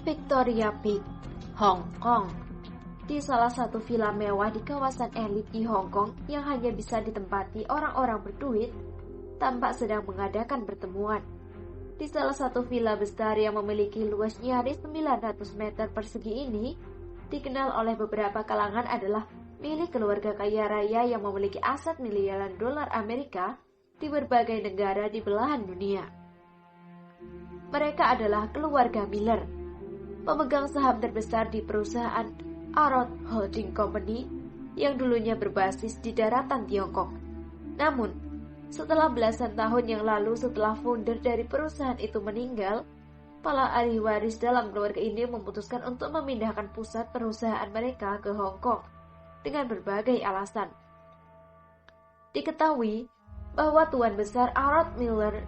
Victoria Peak, Hong Kong. Di salah satu villa mewah di kawasan elit di Hong Kong yang hanya bisa ditempati orang-orang berduit, tampak sedang mengadakan pertemuan. Di salah satu villa besar yang memiliki luas nyaris 900 meter persegi ini, dikenal oleh beberapa kalangan adalah milik keluarga kaya raya yang memiliki aset miliaran dolar Amerika di berbagai negara di belahan dunia. Mereka adalah keluarga Miller, pemegang saham terbesar di perusahaan Arrow Holding Company yang dulunya berbasis di daratan Tiongkok. Namun, setelah belasan tahun yang lalu setelah founder dari perusahaan itu meninggal, para ahli waris dalam keluarga ini memutuskan untuk memindahkan pusat perusahaan mereka ke Hong Kong dengan berbagai alasan. Diketahui bahwa Tuan Besar Arrow Miller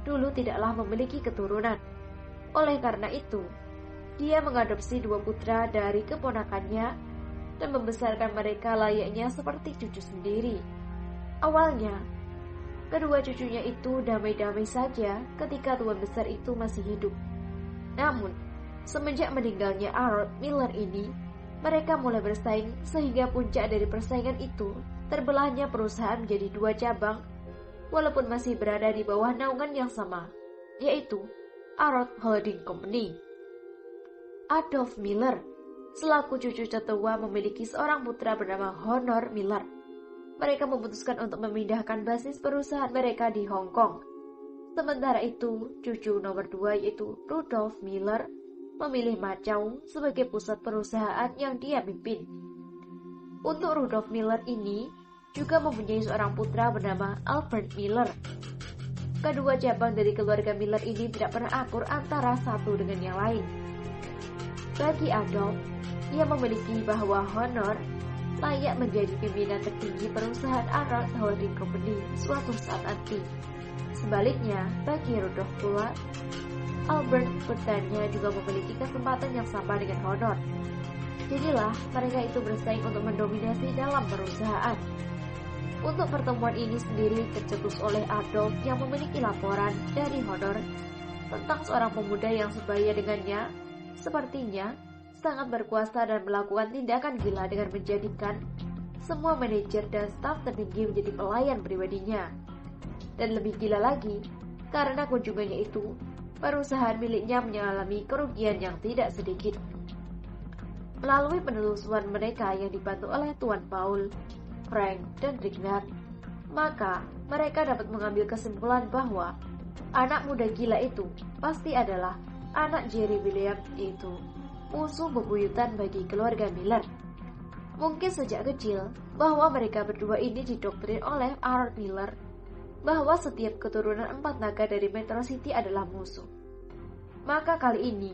dulu tidaklah memiliki keturunan. Oleh karena itu, dia mengadopsi 2 putra dari keponakannya dan membesarkan mereka layaknya seperti cucu sendiri. Awalnya, kedua cucunya itu damai-damai saja ketika Tuan Besar itu masih hidup. Namun, semenjak meninggalnya Arrow Miller ini, mereka mulai bersaing sehingga puncak dari persaingan itu terbelahnya perusahaan menjadi 2 cabang walaupun masih berada di bawah naungan yang sama, yaitu Arrow Holding Company. Adolf Miller, selaku cucu tetua, memiliki seorang putra bernama Honor Miller. Mereka memutuskan untuk memindahkan basis perusahaan mereka di Hong Kong. Sementara itu, cucu nomor 2 yaitu Rudolf Miller memilih Macau sebagai pusat perusahaan yang dia pimpin. Untuk Rudolf Miller ini juga mempunyai seorang putra bernama Albert Miller. Kedua cabang dari keluarga Miller ini tidak pernah akur antara satu dengan yang lain. Bagi Adolf, ia memiliki bahwa Honor layak menjadi pimpinan tertinggi perusahaan Arrow Holding Company suatu saat nanti. Sebaliknya, bagi Rudolf pula, Albert putranya juga memiliki kesempatan yang sama dengan Honor. Jadilah mereka itu bersaing untuk mendominasi dalam perusahaan. Untuk pertemuan ini sendiri tercetus oleh Adolf yang memiliki laporan dari Honor tentang seorang pemuda yang sebaya dengannya, sepertinya sangat berkuasa dan melakukan tindakan gila dengan menjadikan semua manajer dan staf tertinggi menjadi pelayan pribadinya. Dan lebih gila lagi, karena kunjungannya itu, perusahaan miliknya mengalami kerugian yang tidak sedikit. Melalui penelusuran mereka yang dibantu oleh Tuan Paul, Frank, dan Rignard, maka mereka dapat mengambil kesimpulan bahwa anak muda gila itu pasti adalah anak Jerry Williams, yaitu musuh bebuyutan bagi keluarga Miller. Mungkin sejak kecil bahwa mereka berdua ini didoktrin oleh Arrow Miller bahwa setiap keturunan 4 naga dari Metro City adalah musuh. Maka kali ini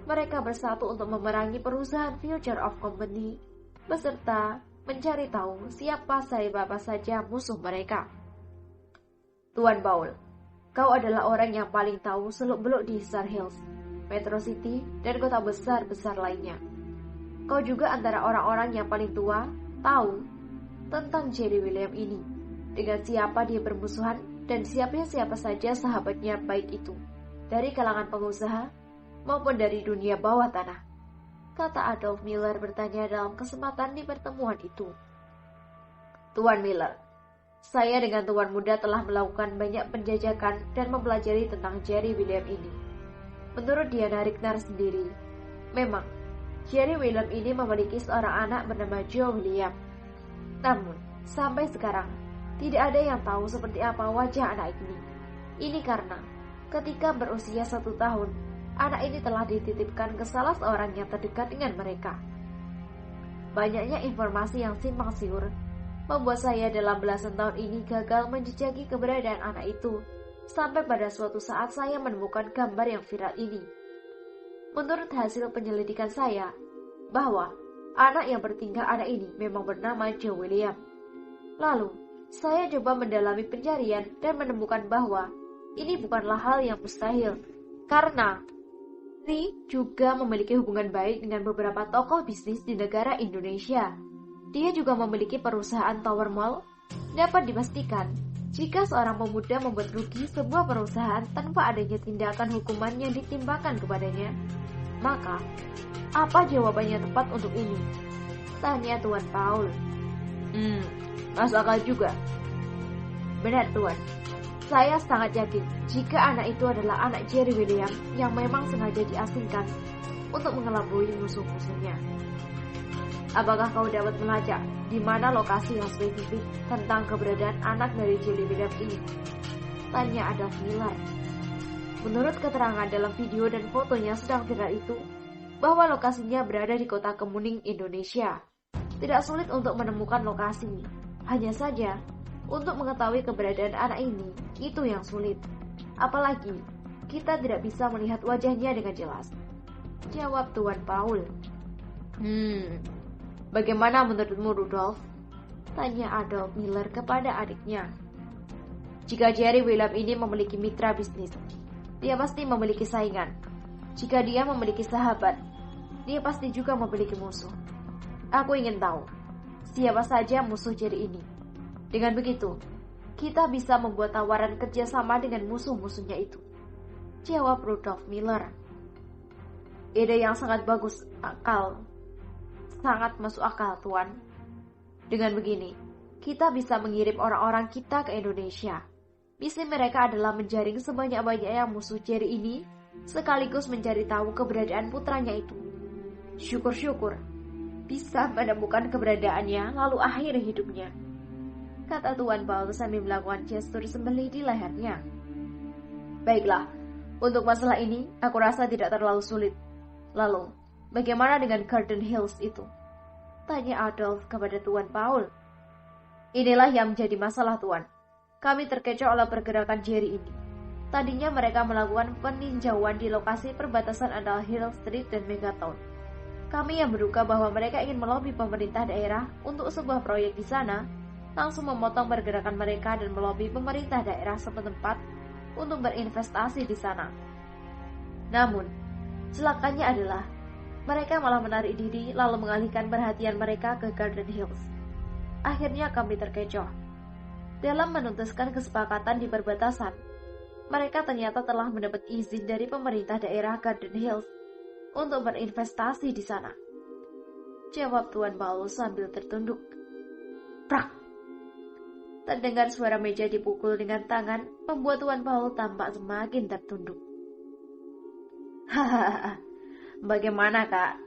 mereka bersatu untuk memerangi perusahaan Future of Company beserta mencari tahu siapa saja musuh mereka. Tuan Paul, kau adalah orang yang paling tahu seluk-beluk di Star Hills, Metro City, dan kota besar-besar lainnya. Kau juga antara orang-orang yang paling tua tahu tentang Jerry William ini, dengan siapa dia bermusuhan dan siapa saja sahabatnya, baik itu dari kalangan pengusaha maupun dari dunia bawah tanah, kata Adolf Miller bertanya dalam kesempatan di pertemuan itu. Tuan Miller, saya dengan Tuan Muda telah melakukan banyak penjajakan dan mempelajari tentang Jerry William ini. Menurut Diana Rignard sendiri, memang Jerry William ini memiliki seorang anak bernama Joe William. Namun, sampai sekarang tidak ada yang tahu seperti apa wajah anak ini. Ini karena ketika berusia 1 tahun, anak ini telah dititipkan ke salah seorang yang terdekat dengan mereka. Banyaknya informasi yang simpang siur membuat saya dalam belasan tahun ini gagal menjejaki keberadaan anak itu. Sampai pada suatu saat saya menemukan gambar yang viral ini. Menurut hasil penyelidikan saya, bahwa anak yang bertingkah anak ini memang bernama Joe William. Lalu, saya coba mendalami pencarian dan menemukan bahwa ini bukanlah hal yang mustahil, karena Lee juga memiliki hubungan baik dengan beberapa tokoh bisnis di negara Indonesia. Dia juga memiliki perusahaan Tower Mall. Dapat dipastikan, jika seorang pemuda membuat rugi sebuah perusahaan tanpa adanya tindakan hukuman yang ditimpakan kepadanya, Maka, apa jawabannya tepat untuk ini? Tanya Tuan Paul. Masuk akal juga. Benar, Tuan. Saya sangat yakin jika anak itu adalah anak Jerry William yang memang sengaja diasingkan untuk mengelabui musuh-musuhnya. Apakah kau dapat melacak di mana lokasi yang spesifik tentang keberadaan anak dari Jerry William ini? Tanya Adolf Miller. Menurut keterangan dalam video dan fotonya sedang viral itu, bahwa lokasinya berada di kota Kemuning, Indonesia. Tidak sulit untuk menemukan lokasi. Hanya saja, untuk mengetahui keberadaan anak ini, itu yang sulit. Apalagi, kita tidak bisa melihat wajahnya dengan jelas. Jawab Tuan Paul. Bagaimana menurutmu, Rudolf? Tanya Adolf Miller kepada adiknya. Jika Jerry William ini memiliki mitra bisnis, dia pasti memiliki saingan. Jika dia memiliki sahabat, dia pasti juga memiliki musuh. Aku ingin tahu, siapa saja musuh Jerry ini. Dengan begitu, kita bisa membuat tawaran kerjasama dengan musuh-musuhnya itu. Jawab Rudolf Miller. Ide yang sangat bagus, sangat masuk akal, Tuan. Dengan begini, kita bisa mengirim orang-orang kita ke Indonesia. Misi mereka adalah menjaring sebanyak-banyaknya musuh Jerry ini, sekaligus mencari tahu keberadaan putranya itu. Syukur-syukur bisa menemukan keberadaannya lalu akhiri hidupnya, kata Tuan Paul sambil melakukan gestur sembelih di lehernya. Baiklah, untuk masalah ini aku rasa tidak terlalu sulit. Lalu, bagaimana dengan Garden Hills itu? Tanya Adolf kepada Tuan Paul. Inilah yang menjadi masalah, Tuan. Kami terkecoh oleh pergerakan Jerry ini. Tadinya mereka melakukan peninjauan di lokasi perbatasan antara Hill Street dan Megatown. Kami yang menduga bahwa mereka ingin melobi pemerintah daerah untuk sebuah proyek di sana, langsung memotong pergerakan mereka dan melobi pemerintah daerah setempat untuk berinvestasi di sana. Namun, celakanya adalah mereka malah menarik diri lalu mengalihkan perhatian mereka ke Garden Hills. Akhirnya kami terkecoh. Dalam menutaskan kesepakatan di perbatasan, mereka ternyata telah mendapat izin dari pemerintah daerah Garden Hills untuk berinvestasi di sana. Jawab Tuan Paul sambil tertunduk. Prak! Terdengar suara meja dipukul dengan tangan, membuat Tuan Paul tampak semakin tertunduk. Hahaha, bagaimana, Kak?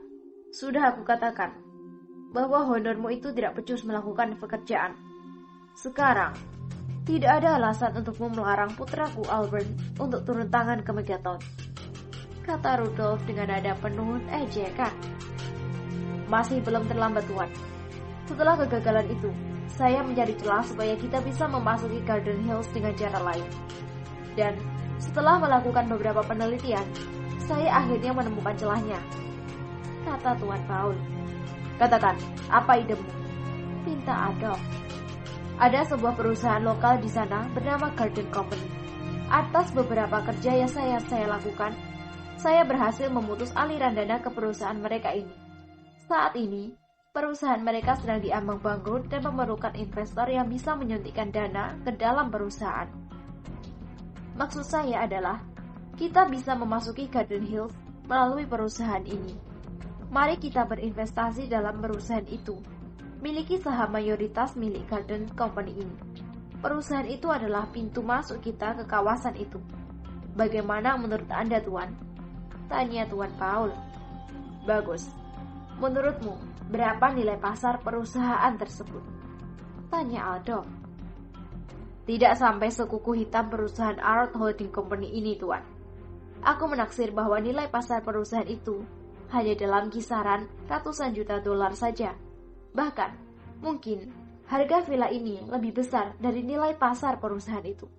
Sudah aku katakan bahwa honormu itu tidak becus melakukan pekerjaan. Sekarang, tidak ada alasan untukmu melarang putraku Albert untuk turun tangan ke Megatown, kata Rudolf dengan nada penuh ejekan. Masih belum terlambat, Tuan. Setelah kegagalan itu, saya mencari celah supaya kita bisa memasuki Garden Hills dengan cara lain. Dan setelah melakukan beberapa penelitian, saya akhirnya menemukan celahnya, kata Tuan Paul. Katakan, apa idemu? Pinta Adolf. Ada sebuah perusahaan lokal di sana bernama Garden Company. Atas beberapa kerja yang saya lakukan, saya berhasil memutus aliran dana ke perusahaan mereka ini. Saat ini, perusahaan mereka sedang diambang bangkrut dan memerlukan investor yang bisa menyuntikkan dana ke dalam perusahaan. Maksud saya adalah, kita bisa memasuki Garden Hills melalui perusahaan ini. Mari kita berinvestasi dalam perusahaan itu. Miliki saham mayoritas milik Garden Company ini. Perusahaan itu adalah pintu masuk kita ke kawasan itu. Bagaimana menurut Anda, Tuan? Tanya Tuan Paul. Bagus. Menurutmu, berapa nilai pasar perusahaan tersebut? Tanya Adolf. Tidak sampai sekuku hitam perusahaan Arrow Holding Company ini, Tuan. Aku menaksir bahwa nilai pasar perusahaan itu hanya dalam kisaran ratusan juta dolar saja. Bahkan, mungkin harga villa ini lebih besar dari nilai pasar perusahaan itu.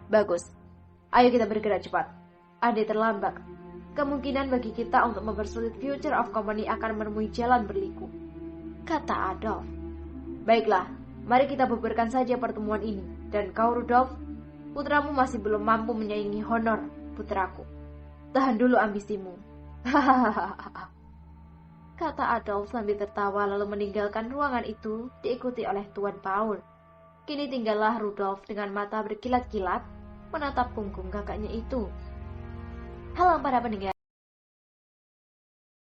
Bagus. Ayo kita bergerak cepat. Andai terlambat, kemungkinan bagi kita untuk mempersulit Future of Company akan menemui jalan berliku, kata Adolf. Baiklah, mari kita bubarkan saja pertemuan ini. Dan kau, Rudolf, putramu masih belum mampu menyaingi honor putraku. Tahan dulu ambisimu. Hahaha, kata Adolf sambil tertawa lalu meninggalkan ruangan itu diikuti oleh Tuan Paul. Kini tinggallah Rudolf dengan mata berkilat-kilat menatap punggung kakaknya itu. Halo para pendengar.